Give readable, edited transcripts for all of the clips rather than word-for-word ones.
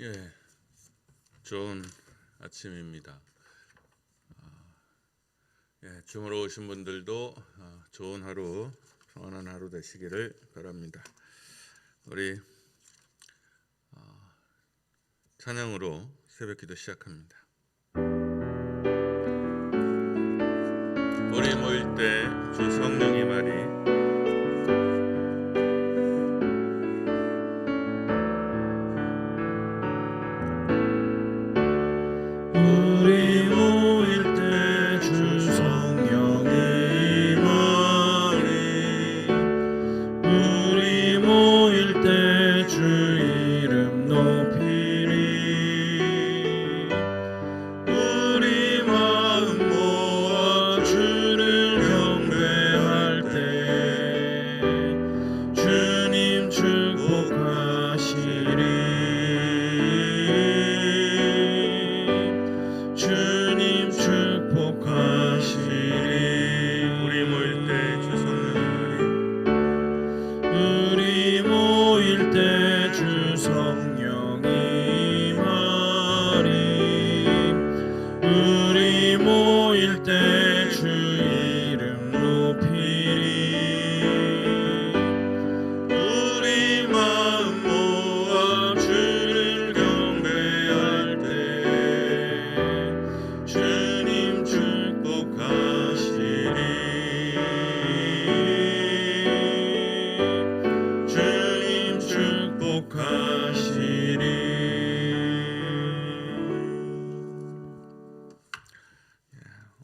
예, 좋은 아침입니다. 주무러 오신 분들도 좋은 하루, 평안한 하루 되시기를 바랍니다. 우리 찬양으로 새벽기도 시작합니다. 우리 모일 때 주 성령의 말이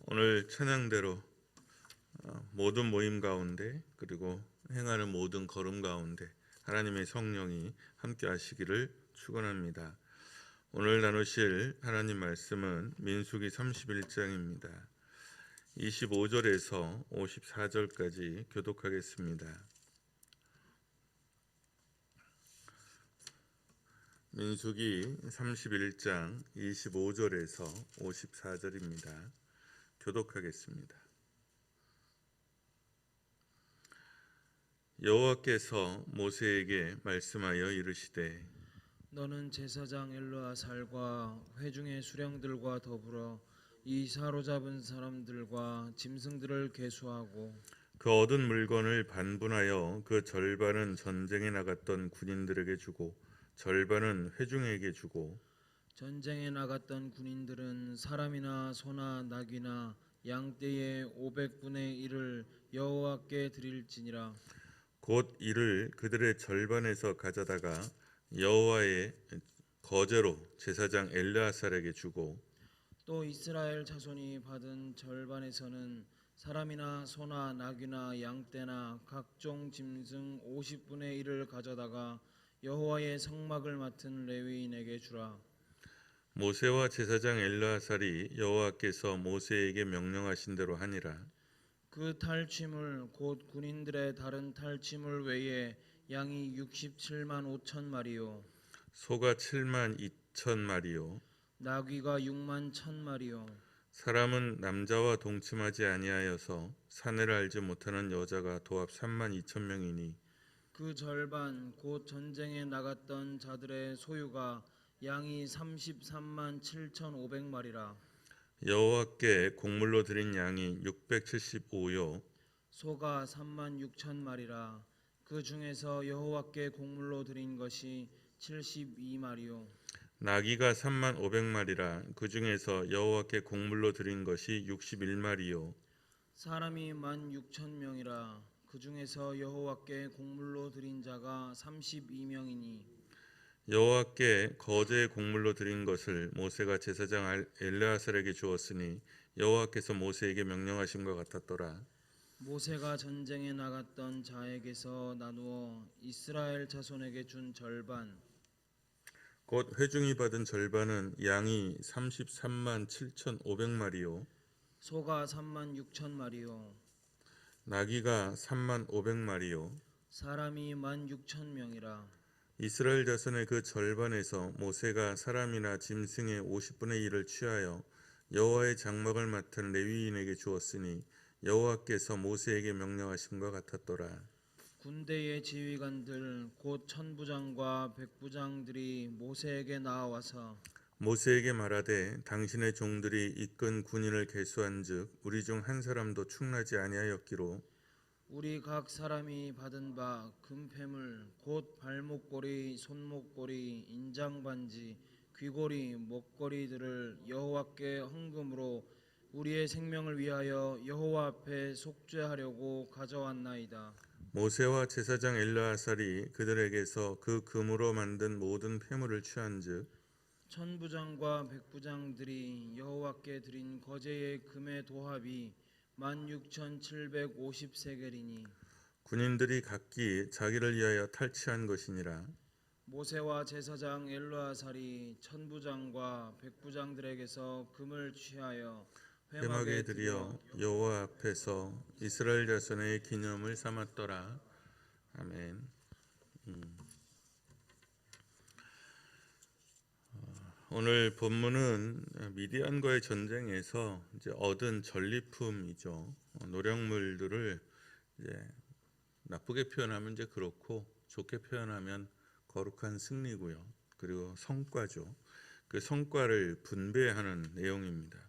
오늘 찬양대로 모든 모임 가운데 그리고 행하는 모든 걸음 가운데 하나님의 성령이 함께 하시기를 축원합니다. 오늘 나누실 하나님 말씀은 민수기 31장입니다. 25절에서 54절까지 교독하겠습니다. 민수기 31장 25절에서 54절입니다. 교독하겠습니다. 여호와께서 모세에게 말씀하여 이르시되 너는 제사장 엘르아살과 회중의 수령들과 더불어 이 사로잡은 사람들과 짐승들을 계수하고 그 얻은 물건을 반분하여 그 절반은 전쟁에 나갔던 군인들에게 주고 절반은 회중에게 주고 전쟁에 나갔던 군인들은 사람이나 소나 나귀나 양떼의 500분의 1을 여호와께 드릴지니라. 곧 이를 그들의 절반에서 가져다가 여호와의 거제로 제사장 엘르아살에게 주고 또 이스라엘 자손이 받은 절반에서는 사람이나 소나 나귀나 양떼나 각종 짐승 50분의 1을 가져다가 여호와의 성막을 맡은 레위인에게 주라. 모세와 제사장 엘르아살이 여호와께서 모세에게 명령하신 대로 하니라. 그 탈취물 곧 군인들의 다른 탈취물 외에 양이 67만 5천 마리요 소가 7만 2천 마리요 나귀가 6만 1천 마리요 사람은 남자와 동침하지 아니하여서 사내를 알지 못하는 여자가 도합 3만 2천 명이니 그 절반 곧 전쟁에 나갔던 자들의 소유가 양이 33만 7,500마리라. 여호와께 곡물로 드린 양이 675요 소가 3만 6천 마리라. 그 중에서 여호와께 곡물로 드린 것이 72마리요 나귀가 3만 500마리라 그 중에서 여호와께 곡물로 드린 것이 61마리요 사람이 16,000명이라. 그 중에서 여호와께 곡물로 드린 자가 32명이니 여호와께 거제의 곡물로 드린 것을 모세가 제사장 엘르아살에게 주었으니 여호와께서 모세에게 명령하신 것 같았더라. 모세가 전쟁에 나갔던 자에게서 나누어 이스라엘 자손에게 준 절반 곧 회중이 받은 절반은 양이 33만 7,500마리요 소가 3만 6천 마리요 나귀가 3만 500마리요 사람이 1만 6천 명이라. 이스라엘 자손의 그 절반에서 모세가 사람이나 짐승의 50분의 1을 취하여 여호와의 장막을 맡은 레위인에게 주었으니 여호와께서 모세에게 명령하신 것 같았더라. 군대의 지휘관들 곧 천부장과 백부장들이 모세에게 나와서 모세에게 말하되 당신의 종들이 이끈 군인을 계수한즉 우리 중 한 사람도 충나지 아니하였기로 우리 각 사람이 받은 바 금패물 곧 발목걸이 손목걸이 인장반지 귀걸이 목걸이들을 여호와께 헌금으로 우리의 생명을 위하여 여호와 앞에 속죄하려고 가져왔나이다. 모세와 제사장 엘르아살이 그들에게서 그 금으로 만든 모든 폐물을 취한즉 천부장과 백부장들이 여호와께 드린 거제의 금의 도합이 16,750세겔이니 군인들이 각기 자기를 위하여 탈취한 것이니라. 모세와 제사장 엘르아살이 천부장과 백부장들에게서 금을 취하여 회막에 드려 여호와 앞에서 이스라엘 자손의 기념을 삼았더라. 아멘. 오늘 본문은 미디안과의 전쟁에서 이제 얻은 전리품이죠. 노력물들을 이제 나쁘게 표현하면 이제 그렇고 좋게 표현하면 거룩한 승리고요. 그리고 성과죠. 그 성과를 분배하는 내용입니다.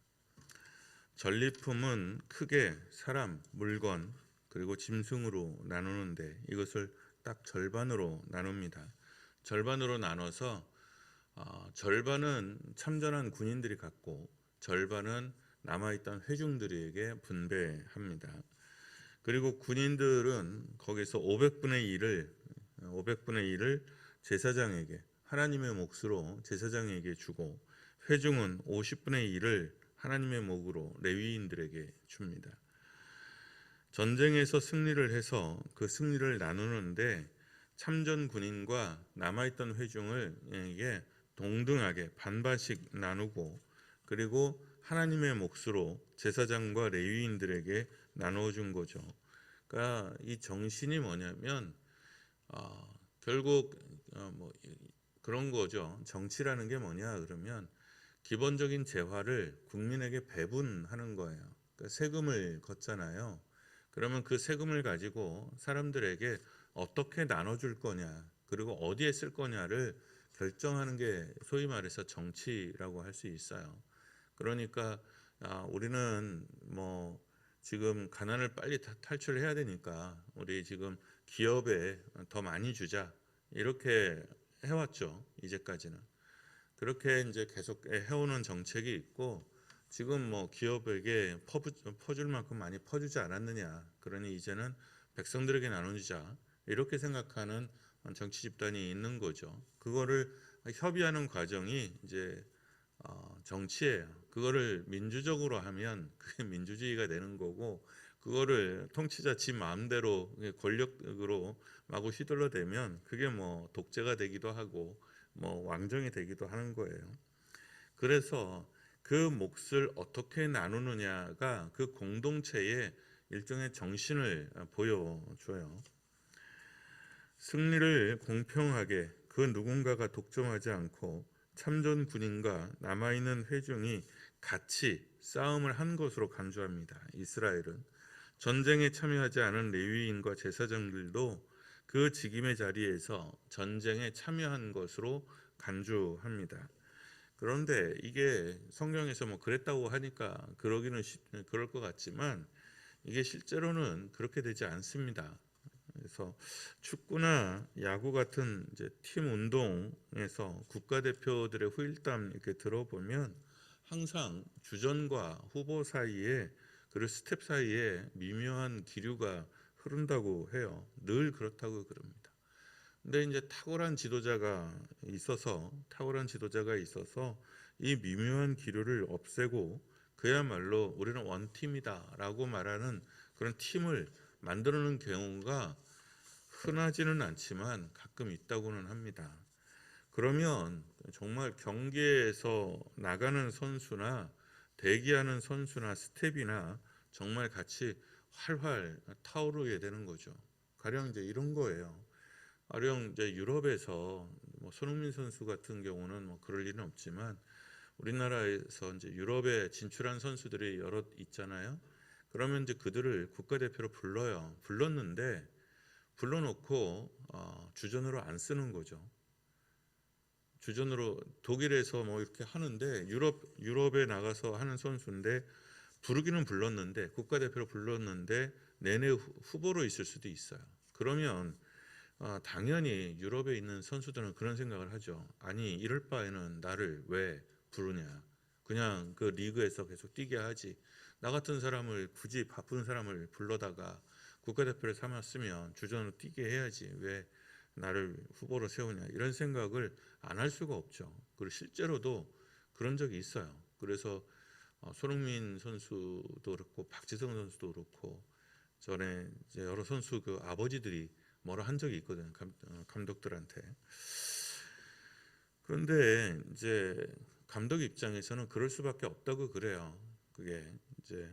전리품은 크게 사람, 물건, 그리고 짐승으로 나누는데 이것을 딱 절반으로 나눕니다. 절반으로 나눠서 절반은 참전한 군인들이 갖고 절반은 남아있던 회중들에게 분배합니다. 그리고 군인들은 거기서 500분의 1을 제사장에게 하나님의 몫으로 제사장에게 주고 회중은 50분의 1을 하나님의 몫으로 레위인들에게 줍니다. 전쟁에서 승리를 해서 그 승리를 나누는데 참전 군인과 남아있던 회중에게 동등하게 반반씩 나누고 그리고 하나님의 몫으로 제사장과 레위인들에게 나누어 준 거죠. 그러니까 이 정신이 뭐냐면 결국 뭐 그런 거죠. 정치라는 게 뭐냐 그러면 기본적인 재화를 국민에게 배분하는 거예요. 그러니까 세금을 걷잖아요. 그러면 그 세금을 가지고 사람들에게 어떻게 나눠줄 거냐 그리고 어디에 쓸 거냐를 결정하는 게 소위 말해서 정치라고 할 수 있어요. 그러니까 우리는 뭐 지금 가난을 빨리 탈출해야 되니까 우리 지금 기업에 더 많이 주자 이렇게 해왔죠. 이제까지는 그렇게 이제 계속 해오는 정책이 있고 지금 뭐 기업에게 퍼줄 만큼 많이 퍼주지 않았느냐 그러니 이제는 백성들에게 나눠주자 이렇게 생각하는 정치 집단이 있는 거죠. 그거를 협의하는 과정이 이제 정치예요. 그거를 민주적으로 하면 그게 민주주의가 되는 거고 그거를 통치자 지 마음대로 권력으로 마구 휘둘러대면 그게 뭐 독재가 되기도 하고 뭐 왕정이 되기도 하는 거예요. 그래서 그 몫을 어떻게 나누느냐가 그 공동체의 일종의 정신을 보여줘요. 승리를 공평하게 그 누군가가 독점하지 않고 참전 군인과 남아있는 회중이 같이 싸움을 한 것으로 간주합니다. 이스라엘은 전쟁에 참여하지 않은 레위인과 제사장들도 그 직임의 자리에서 전쟁에 참여한 것으로 간주합니다. 그런데 이게 성경에서 뭐 그랬다고 하니까 그럴 것 같지만 이게 실제로는 그렇게 되지 않습니다. 그래서 축구나 야구 같은 이제 팀 운동에서 국가대표들의 후일담 이렇게 들어보면 항상 주전과 후보 사이에 그리고 스텝 사이에 미묘한 기류가 흐른다고 해요. 늘 그렇다고 그럽니다. 근데 이제 탁월한 지도자가 있어서 이 미묘한 기류를 없애고 그야말로 우리는 원팀이다라고 말하는 그런 팀을 만들어내는 경우가 흔하지는 않지만 가끔 있다고는 합니다. 그러면 정말 경기에서 나가는 선수나 대기하는 선수나 스텝이나 정말 같이 활활 타오르게 되는 거죠. 가령 이제 이런 거예요. 가령 이제 유럽에서 뭐 손흥민 선수 같은 경우는 뭐 그럴 일은 없지만 우리나라에서 이제 유럽에 진출한 선수들이 여럿 있잖아요. 그러면 이제 그들을 국가대표로 불렀는데 불러놓고 주전으로 안 쓰는 거죠. 주전으로 독일에서 뭐 이렇게 하는데 유럽에 나가서 하는 선수인데 부르기는 불렀는데 국가대표로 불렀는데 내내 후보로 있을 수도 있어요. 그러면 당연히 유럽에 있는 선수들은 그런 생각을 하죠. 아니 이럴 바에는 나를 왜 부르냐. 그냥 그 리그에서 계속 뛰게 하지. 나 같은 사람을 굳이 바쁜 사람을 불러다가 국가대표를 삼았으면 주전으로 뛰게 해야지. 왜 나를 후보로 세우냐. 이런 생각을 안 할 수가 없죠. 그리고 실제로도 그런 적이 있어요. 그래서 손흥민 선수도 그렇고 박지성 선수도 그렇고 전에 이제 여러 선수 그 아버지들이 뭐라 한 적이 있거든요. 감독들한테. 그런데 이제 감독 입장에서는 그럴 수밖에 없다고 그래요. 그게 이제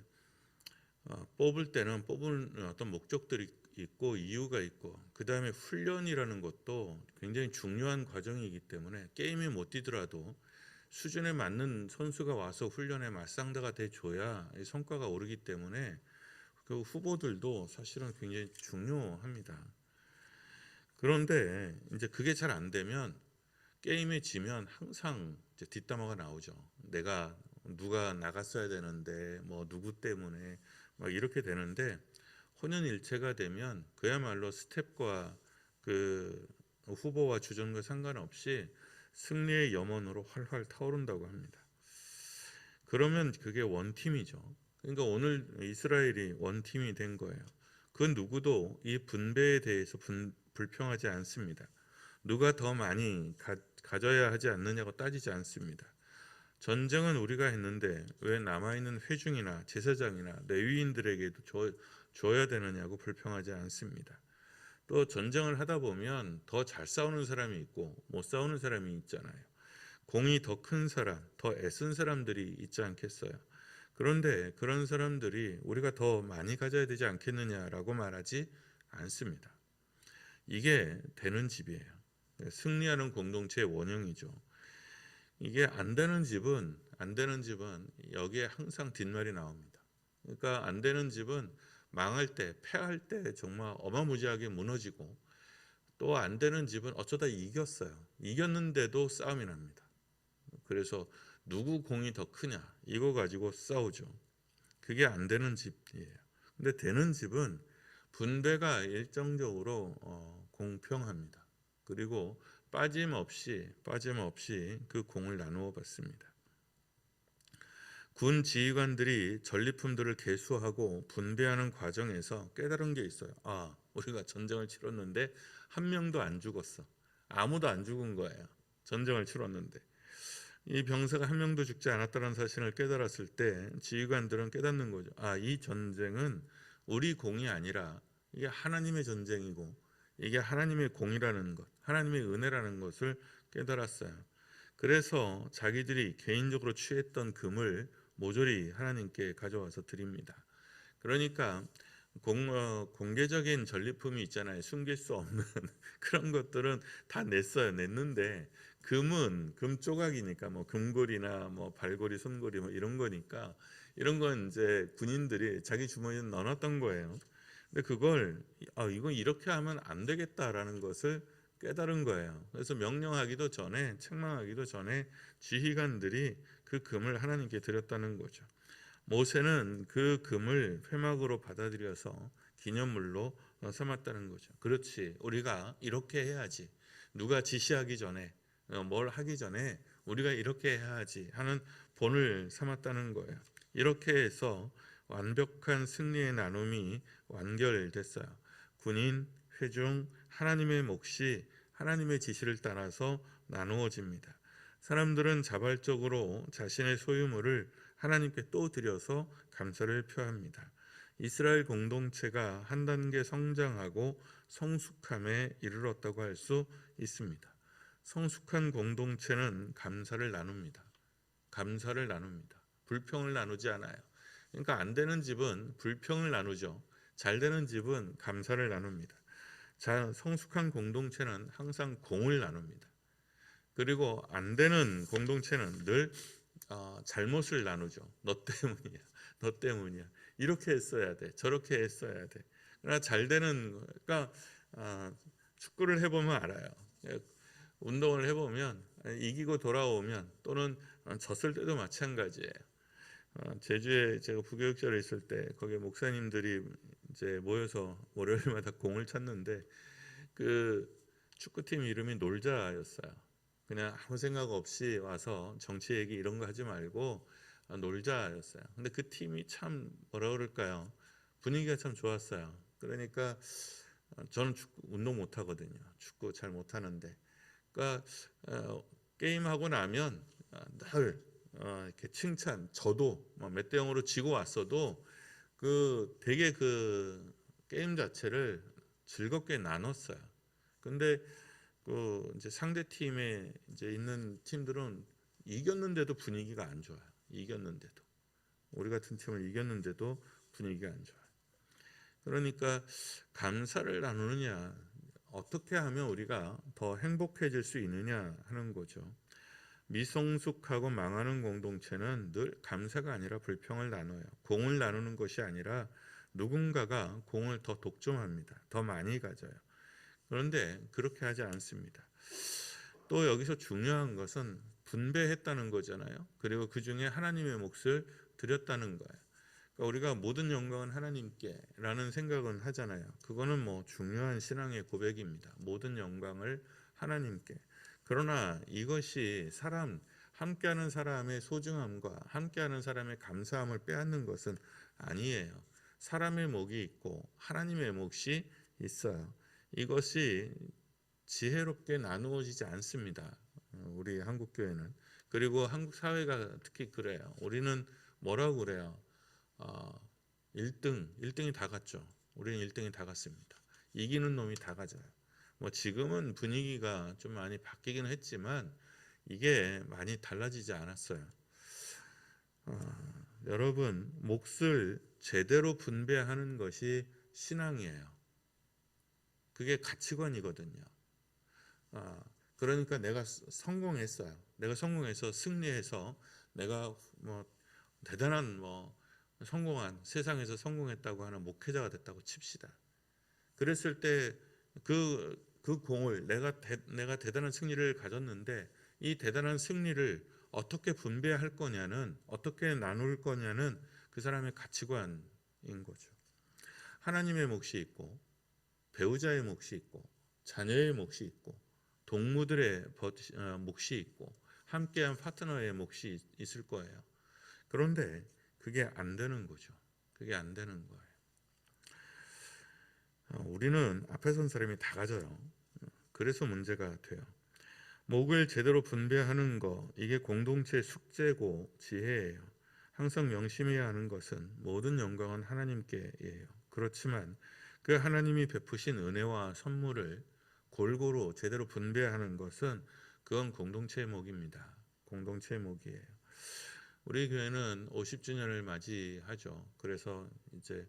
뽑을 때는 뽑은 어떤 목적들이 있고 이유가 있고 그 다음에 훈련이라는 것도 굉장히 중요한 과정이기 때문에 게임에 못 뛰더라도 수준에 맞는 선수가 와서 훈련에 맞상대가 돼줘야 성과가 오르기 때문에 그 후보들도 사실은 굉장히 중요합니다. 그런데 이제 그게 잘 안 되면 게임에 지면 항상 이제 뒷담화가 나오죠. 내가 누가 나갔어야 되는데 뭐 누구 때문에 막 이렇게 되는데 혼연일체가 되면 그야말로 스텝과 그 후보와 주전과 상관없이 승리의 염원으로 활활 타오른다고 합니다. 그러면 그게 원팀이죠. 그러니까 오늘 이스라엘이 원팀이 된 거예요. 그 누구도 이 분배에 대해서 불평하지 않습니다. 누가 더 많이 가져야 하지 않느냐고 따지지 않습니다. 전쟁은 우리가 했는데 왜 남아있는 회중이나 제사장이나 레위인들에게도 줘야 되느냐고 불평하지 않습니다. 또 전쟁을 하다 보면 더 잘 싸우는 사람이 있고 못 싸우는 사람이 있잖아요. 공이 더 큰 사람, 더 애쓴 사람들이 있지 않겠어요. 그런데 그런 사람들이 우리가 더 많이 가져야 되지 않겠느냐라고 말하지 않습니다. 이게 되는 집이에요. 승리하는 공동체의 원형이죠. 이게 안 되는 집은 여기에 항상 뒷말이 나옵니다. 그러니까 안 되는 집은 망할 때, 패할 때 정말 어마무지하게 무너지고 또 안 되는 집은 어쩌다 이겼어요. 이겼는데도 싸움이 납니다. 그래서 누구 공이 더 크냐 이거 가지고 싸우죠. 그게 안 되는 집이에요. 근데 되는 집은 분배가 일정적으로 공평합니다. 그리고 빠짐없이 그 공을 나누어 받습니다. 군 지휘관들이 전리품들을 개수하고 분배하는 과정에서 깨달은 게 있어요. 우리가 전쟁을 치렀는데 한 명도 안 죽었어. 아무도 안 죽은 거예요. 전쟁을 치렀는데. 이 병사가 한 명도 죽지 않았다는 사실을 깨달았을 때 지휘관들은 깨닫는 거죠. 이 전쟁은 우리 공이 아니라 이게 하나님의 전쟁이고 이게 하나님의 공이라는 것, 하나님의 은혜라는 것을 깨달았어요. 그래서 자기들이 개인적으로 취했던 금을 모조리 하나님께 가져와서 드립니다. 그러니까 공개적인 전리품이 있잖아요. 숨길 수 없는 그런 것들은 다 냈는데 금은 금 조각이니까 뭐 금고리나 뭐 발고리, 손고리 뭐 이런 거니까 이런 건 이제 군인들이 자기 주머니에 넣어놨던 거예요. 근데 그걸 이건 이렇게 하면 안 되겠다라는 것을 깨달은 거예요. 그래서 명령하기도 전에 책망하기도 전에 지휘관들이 그 금을 하나님께 드렸다는 거죠. 모세는 그 금을 회막으로 받아들여서 기념물로 삼았다는 거죠. 그렇지, 우리가 이렇게 해야지. 누가 지시하기 전에 뭘 하기 전에 우리가 이렇게 해야지 하는 본을 삼았다는 거예요. 이렇게 해서 완벽한 승리의 나눔이 완결됐어요. 군인, 회중, 하나님의 몫이 하나님의 지시를 따라서 나누어집니다. 사람들은 자발적으로 자신의 소유물을 하나님께 또 드려서 감사를 표합니다. 이스라엘 공동체가 한 단계 성장하고 성숙함에 이르렀다고 할 수 있습니다. 성숙한 공동체는 감사를 나눕니다. 불평을 나누지 않아요. 그러니까 안 되는 집은 불평을 나누죠. 잘 되는 집은 감사를 나눕니다. 성숙한 공동체는 항상 공을 나눕니다. 그리고 안 되는 공동체는 늘 잘못을 나누죠. 너 때문이야. 이렇게 했어야 돼. 저렇게 했어야 돼. 그러나 잘 되는, 그러니까 축구를 해보면 알아요. 운동을 해보면 이기고 돌아오면 또는 졌을 때도 마찬가지예요. 제주에 제가 부교육자로 있을 때 거기 목사님들이 이제 모여서 월요일마다 공을 찼는데 그 축구팀 이름이 놀자였어요. 그냥 아무 생각 없이 와서 정치 얘기 이런 거 하지 말고 놀자였어요. 근데 그 팀이 참 뭐라 그럴까요? 분위기가 참 좋았어요. 그러니까 저는 축구 운동 못 하거든요. 축구 잘 못 하는데, 그러니까 게임 하고 나면 늘 이렇게 칭찬. 저도 몇 대 0으로 지고 왔어도 그 되게 그 게임 자체를 즐겁게 나눴어요. 근데 그 이제 상대 팀에 이제 있는 팀들은 이겼는데도 분위기가 안 좋아요. 이겼는데도 우리 같은 팀을 이겼는데도 분위기가 안 좋아요. 그러니까 감사를 나누느냐, 어떻게 하면 우리가 더 행복해질 수 있느냐 하는 거죠. 미성숙하고 망하는 공동체는 늘 감사가 아니라 불평을 나눠요. 공을 나누는 것이 아니라 누군가가 공을 더 독점합니다. 더 많이 가져요. 그런데 그렇게 하지 않습니다. 또 여기서 중요한 것은 분배했다는 거잖아요. 그리고 그 중에 하나님의 몫을 드렸다는 거예요. 그러니까 우리가 모든 영광은 하나님께라는 생각은 하잖아요. 그거는 뭐 중요한 신앙의 고백입니다. 모든 영광을 하나님께. 그러나 이것이 함께하는 사람의 소중함과 함께하는 사람의 감사함을 빼앗는 것은 아니에요. 사람의 몫이 있고 하나님의 몫이 있어요. 이것이 지혜롭게 나누어지지 않습니다. 우리 한국 교회는. 그리고 한국 사회가 특히 그래요. 우리는 뭐라고 그래요? 1등이 다 갔죠. 우리는 1등이 다 갔습니다. 이기는 놈이 다 가져요. 뭐 지금은 분위기가 좀 많이 바뀌긴 했지만 이게 많이 달라지지 않았어요. 여러분, 몫을 제대로 분배하는 것이 신앙이에요. 그게 가치관이거든요. 그러니까 내가 성공했어요. 내가 성공해서 승리해서 내가 뭐 대단한 성공한 세상에서 성공했다고 하는 목회자가 됐다고 칩시다. 그랬을 때 그 공을 내가 대단한 승리를 가졌는데 이 대단한 승리를 어떻게 분배할 거냐는, 어떻게 나눌 거냐는 그 사람의 가치관인 거죠. 하나님의 몫이 있고 배우자의 몫이 있고 자녀의 몫이 있고 동무들의 몫이 있고 함께한 파트너의 몫이 있을 거예요. 그런데 그게 안 되는 거죠. 그게 안 되는 거예요. 우리는 앞에 선 사람이 다 가져요. 그래서 문제가 돼요. 몫을 제대로 분배하는 거, 이게 공동체의 숙제고 지혜예요. 항상 명심해야 하는 것은 모든 영광은 하나님께예요. 그렇지만 그 하나님이 베푸신 은혜와 선물을 골고루 제대로 분배하는 것은 그건 공동체의 몫입니다. 공동체의 몫이에요. 우리 교회는 50주년을 맞이하죠. 그래서 이제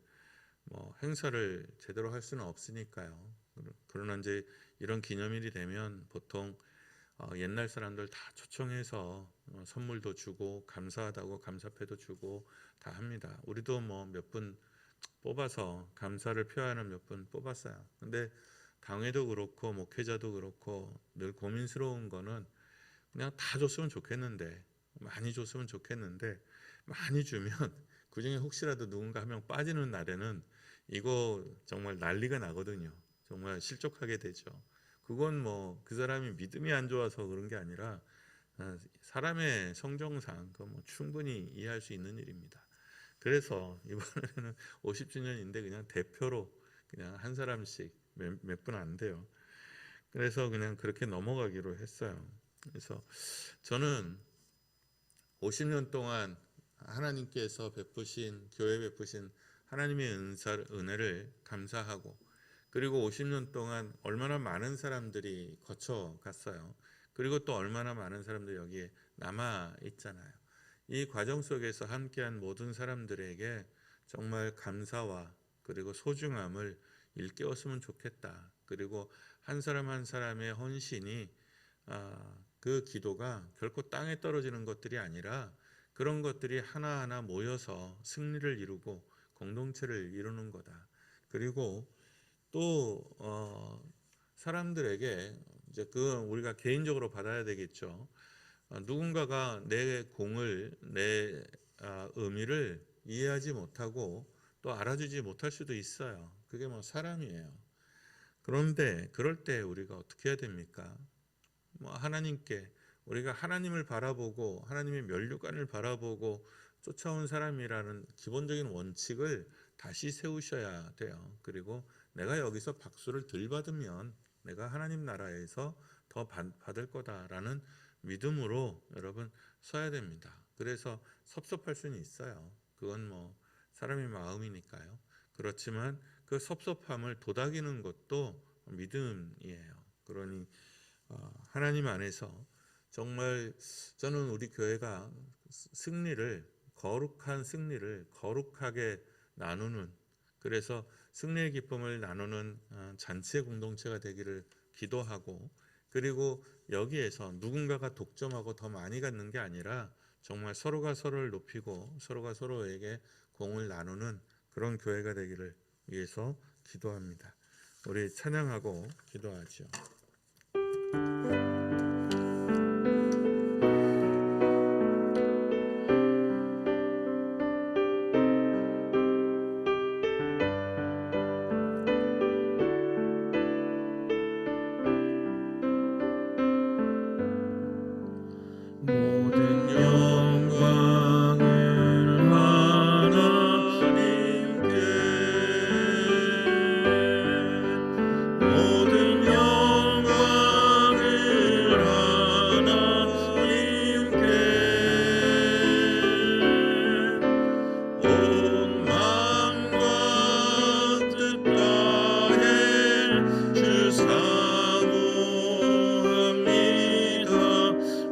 행사를 제대로 할 수는 없으니까요. 그러나 이제 이런 기념일이 되면 보통 옛날 사람들 다 초청해서 선물도 주고 감사하다고 감사패도 주고 다 합니다. 우리도 몇 분 뽑아서 감사를 표하는 몇 분 뽑았어요. 근데 당회도 그렇고 목회자도 그렇고 늘 고민스러운 거는 그냥 다 줬으면 좋겠는데, 많이 줬으면 좋겠는데, 많이 주면 그중에 혹시라도 누군가 한 명 빠지는 날에는 이거 정말 난리가 나거든요. 정말 실족하게 되죠. 그건 그 사람이 믿음이 안 좋아서 그런 게 아니라 사람의 성정상 충분히 이해할 수 있는 일입니다. 그래서 이번에는 50주년인데 그냥 대표로 그냥 한 사람씩 몇 분 안 돼요. 그래서 그냥 그렇게 넘어가기로 했어요. 그래서 저는 50년 동안 하나님께서 베푸신, 교회 베푸신 하나님의 은혜를 감사하고, 그리고 50년 동안 얼마나 많은 사람들이 거쳐갔어요. 그리고 또 얼마나 많은 사람들이 여기에 남아 있잖아요. 이 과정 속에서 함께한 모든 사람들에게 정말 감사와 그리고 소중함을 일깨웠으면 좋겠다. 그리고 한 사람 한 사람의 헌신이 그 기도가 결코 땅에 떨어지는 것들이 아니라 그런 것들이 하나하나 모여서 승리를 이루고 공동체를 이루는 거다. 그리고 또 사람들에게 이제 그건 우리가 개인적으로 받아야 되겠죠. 누군가가 내 공을 내 의미를 이해하지 못하고 또 알아주지 못할 수도 있어요. 그게 뭐 사람이에요. 그런데 그럴 때 우리가 어떻게 해야 됩니까? 뭐 하나님께 우리가 하나님을 바라보고 하나님의 면류관을 바라보고 쫓아온 사람이라는 기본적인 원칙을 다시 세우셔야 돼요. 그리고 내가 여기서 박수를 덜 받으면 내가 하나님 나라에서 더 받을 거다라는 믿음으로 여러분 서야 됩니다. 그래서 섭섭할 수는 있어요. 그건 뭐 사람의 마음이니까요. 그렇지만 그 섭섭함을 도닥이는 것도 믿음이에요. 그러니 하나님 안에서 정말 저는 우리 교회가 거룩한 승리를 거룩하게 나누는, 그래서 승리의 기쁨을 나누는 잔치의 공동체가 되기를 기도하고, 그리고 여기에서 누군가가 독점하고 더 많이 갖는 게 아니라 정말 서로가 서로를 높이고 서로가 서로에게 공을 나누는 그런 교회가 되기를 위해서 기도합니다. 우리 찬양하고 기도하죠. 모든 영광을 하나님께, 모든 영광을 하나님께, 온 마음과 뜻 다해 주 사모합니다.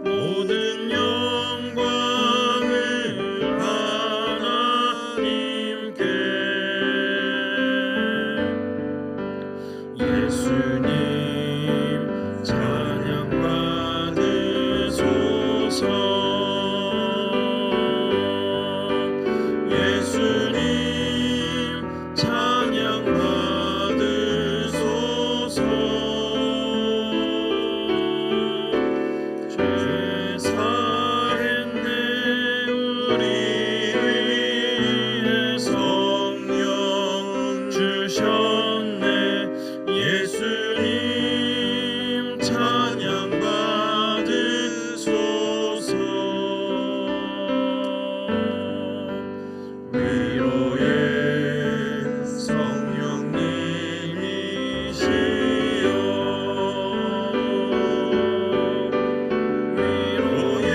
모든 영광을 하나님께. 예수님 찬양 받으소서. 예수님 찬양 받으소서. 죄 사했네 우리 위해 성령 주셨네. 예수님 찬양 받으소서. 위로의 성령님이시여, 위로의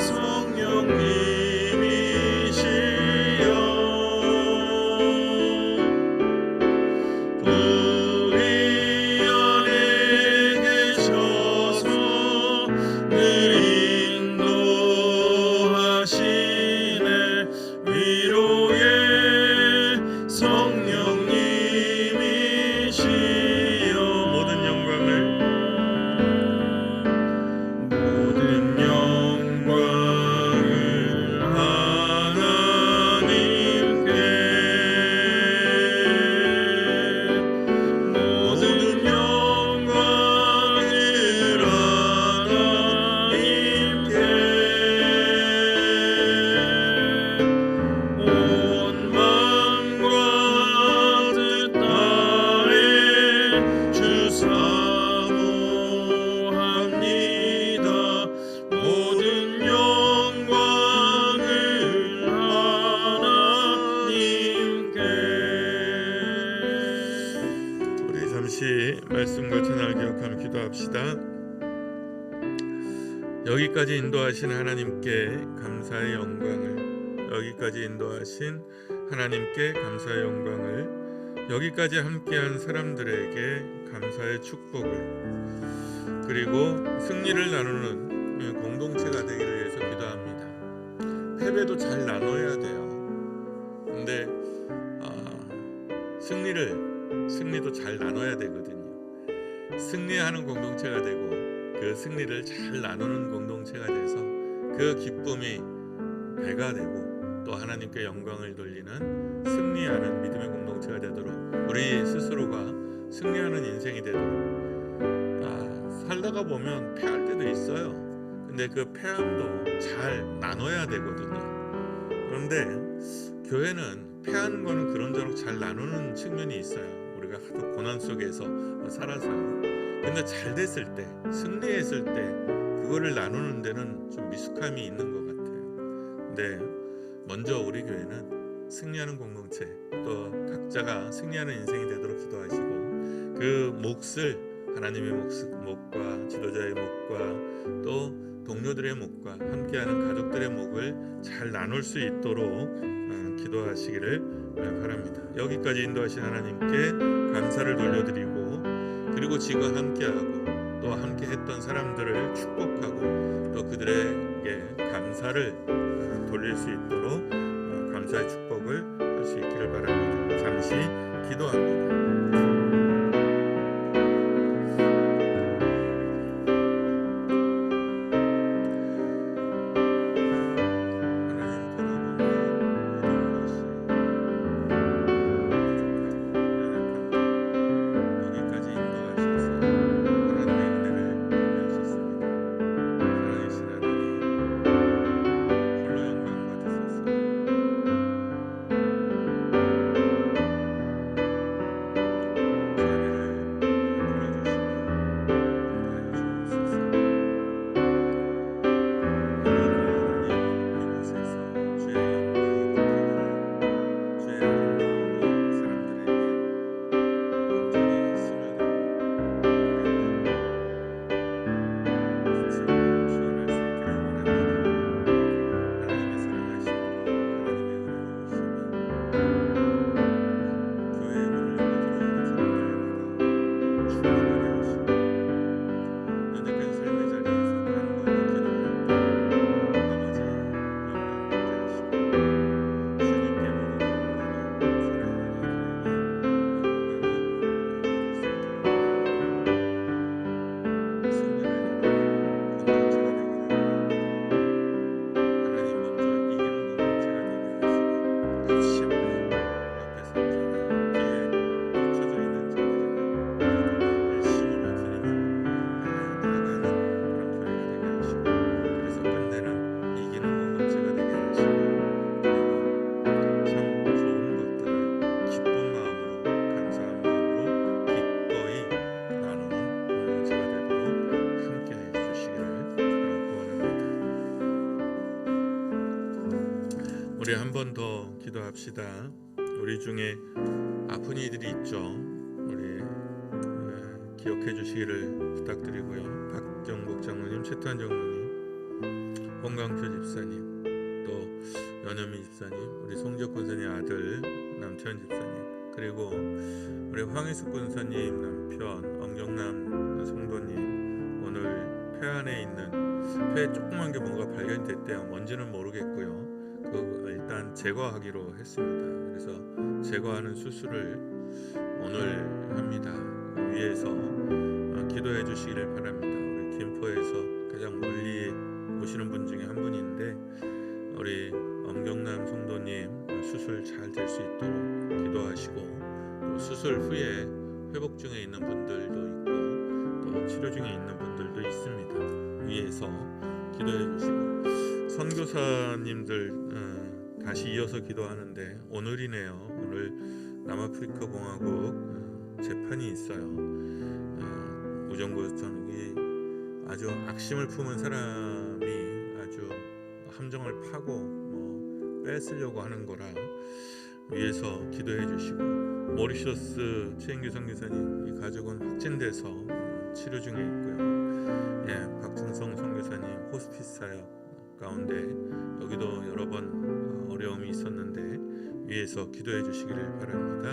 성령님이시여, 우리 안에 계셔서 늘 인도하시네. 위로의 성령님이시여, 모든 영광을 하나님께, 모든 영광을 하나님께, 온 마음과 뜻 다해 주 사모합니다. 모든 영광을 하나님께. 우리 잠시 말씀과 찬양을 기억하며 기도합시다. 여기까지 인도하신 하나님께 감사의 영광을, 여기까지 인도하신 하나님께 감사의 영광을, 여기까지 함께한 사람들에게 감사의 축복을, 그리고 승리를 나누는 공동체가 되기를 위해서 기도합니다. 패배도 잘 나눠야 돼요. 근데 승리도 잘 나눠야 되거든요. 승리하는 공동체가 되고 그 승리를 잘 나누는 공동체가 돼서 그 기쁨이 배가 되고 또 하나님께 영광을 돌리는 승리하는 믿음의 공동체가 되도록, 우리 스스로가 승리하는 인생이 되도록. 살다가 보면 패할 때도 있어요. 근데 그 패함도 잘 나눠야 되거든요. 그런데 교회는 패하는 거는 그런저런 잘 나누는 측면이 있어요. 우리가 하도 고난 속에서 살아서. 근데 잘 됐을 때, 승리했을 때 그거를 나누는 데는 좀 미숙함이 있는 것 같아요. 근데 먼저 우리 교회는 승리하는 공동체, 또 각자가 승리하는 인생이 되도록 기도하시고, 그 몫을 하나님의 몫과 지도자의 몫과 또 동료들의 몫과 함께하는 가족들의 몫을 잘 나눌 수 있도록 기도하시기를 바랍니다. 여기까지 인도하신 하나님께 감사를 돌려드리고, 그리고 지금 함께하고 또 함께했던 사람들을 축복하고 또 그들에게 감사를 돌릴 수 있도록 감사의 축복을 할 수 있기를 바랍니다. 잠시 기도합니다. 우리 한 번 더 기도합시다. 우리 중에 아픈 이들이 있죠. 우리 기억해 주시기를 부탁드리고요. 박경복 장로님, 최태환 장로님, 홍강표 집사님, 또 연현미 집사님, 우리 송지혁 권사님 아들 남태현 집사님, 그리고 우리 황희숙 권사님 남편 엄경남 성도님, 오늘 폐 안에 있는 폐에 조그만 게 뭔가 발견이 됐대요. 뭔지는 모르겠고요. 그거 일단 제거하기로 했습니다. 그래서 제거하는 수술을 오늘 합니다. 위에서 기도해 주시기를 바랍니다. 우리 김포에서 가장 멀리 오시는 분 중에 한 분인데, 우리 엄경남 성도님 수술 잘 될 수 있도록 기도하시고, 또 수술 후에 회복 중에 있는 분들도 있고 또 치료 중에 있는 분들도 있습니다. 위에서 기도해 주시고, 선교사님들 다시 이어서 기도하는데, 오늘이네요. 오늘 남아프리카 공화국 재판이 있어요. 우정고전이 아주 악심을 품은 사람이 아주 함정을 파고 뺏으려고 하는 거라 위에서 기도해 주시고, 모리셔스 최인규 선교사님 이 가족은 확진돼서 치료 중에 있고요. 박승성 선교사님 호스피스 사역 가운데 여기도 여러 번 어려움이 있었는데 위에서 기도해 주시기를 바랍니다.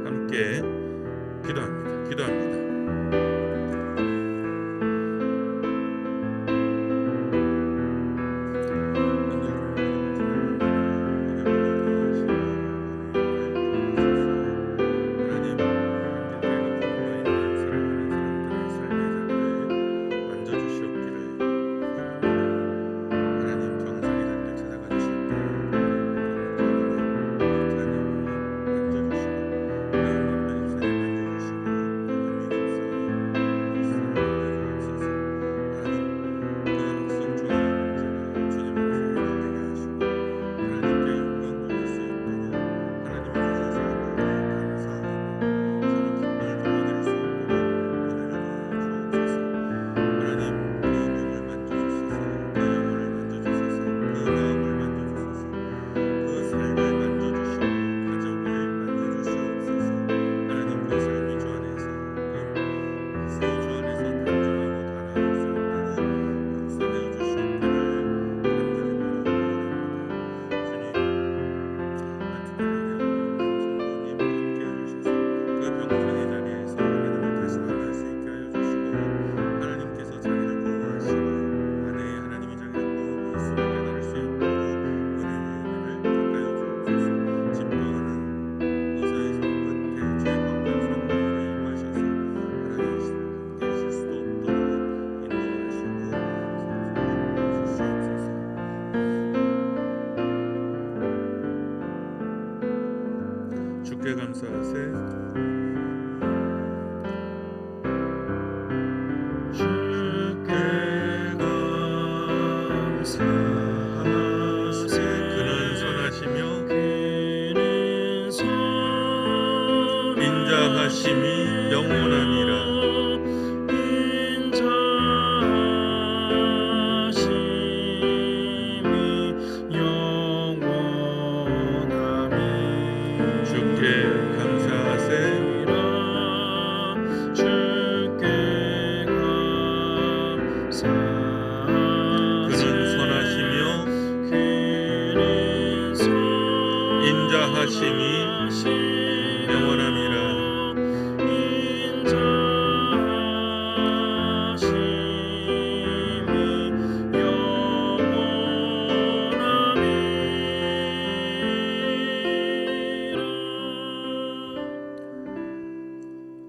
함께 기도합니다.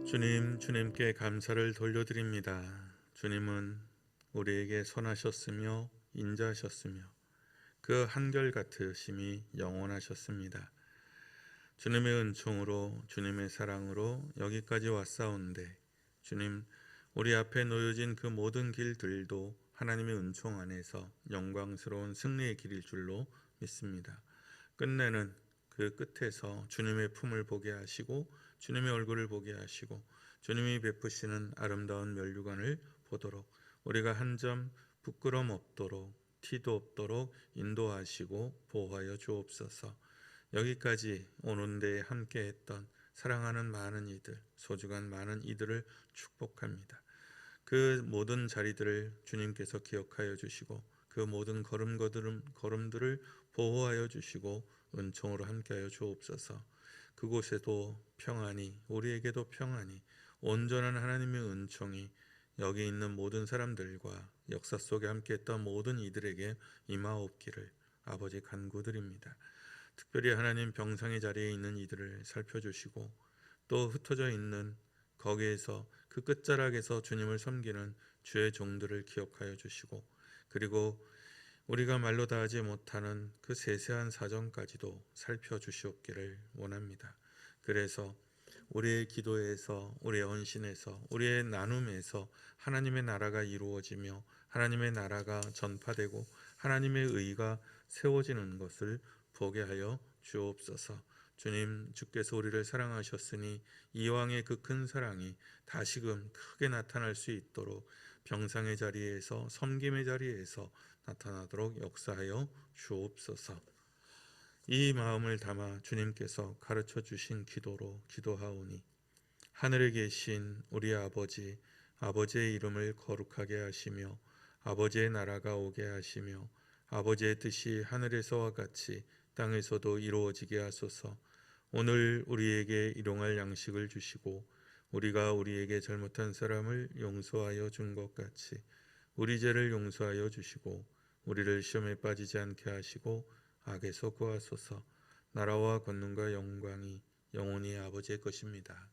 주님께 감사를 돌려드립니다. 주님은 우리에게 선하셨으며 인자하셨으며 그 한결같으심이 영원하셨습니다. 주님의 은총으로 주님의 사랑으로 여기까지 왔사온데 주님, 우리 앞에 놓여진 그 모든 길들도 하나님의 은총 안에서 영광스러운 승리의 길일 줄로 믿습니다. 끝내는 그 끝에서 주님의 품을 보게 하시고 주님의 얼굴을 보게 하시고 주님이 베푸시는 아름다운 면류관을 보도록 우리가 한 점 부끄럼 없도록 티도 없도록 인도하시고 보호하여 주옵소서. 여기까지 오는 데에 함께했던 사랑하는 많은 이들, 소중한 많은 이들을 축복합니다. 그 모든 자리들을 주님께서 기억하여 주시고 그 모든 걸음들을 보호하여 주시고 은총으로 함께하여 주옵소서. 그곳에도 평안히, 우리에게도 평안히 온전한 하나님의 은총이 여기 있는 모든 사람들과 역사 속에 함께했던 모든 이들에게 임하옵기를 아버지 간구드립니다. 특별히 하나님 병상의 자리에 있는 이들을 살펴주시고 또 흩어져 있는 거기에서 그 끝자락에서 주님을 섬기는 주의 종들을 기억하여 주시고 그리고 우리가 말로 다하지 못하는 그 세세한 사정까지도 살펴주시옵기를 원합니다. 그래서 우리의 기도에서, 우리의 헌신에서, 우리의 나눔에서 하나님의 나라가 이루어지며 하나님의 나라가 전파되고 하나님의 의가 세워지는 것을 보게 하여 주옵소서. 주님, 주께서 우리를 사랑하셨으니 이왕의 그 큰 사랑이 다시금 크게 나타날 수 있도록 병상의 자리에서 섬김의 자리에서 나타나도록 역사하여 주옵소서. 이 마음을 담아 주님께서 가르쳐 주신 기도로 기도하오니 하늘에 계신 우리 아버지, 아버지의 이름을 거룩하게 하시며 아버지의 나라가 오게 하시며 아버지의 뜻이 하늘에서와 같이 땅에서도 이루어지게 하소서. 오늘 우리에게 일용할 양식을 주시고 우리가 우리에게 잘못한 사람을 용서하여 준 것 같이 우리 죄를 용서하여 주시고 우리를 시험에 빠지지 않게 하시고 악에서 구하소서. 나라와 권능과 영광이 영원히 아버지의 것입니다.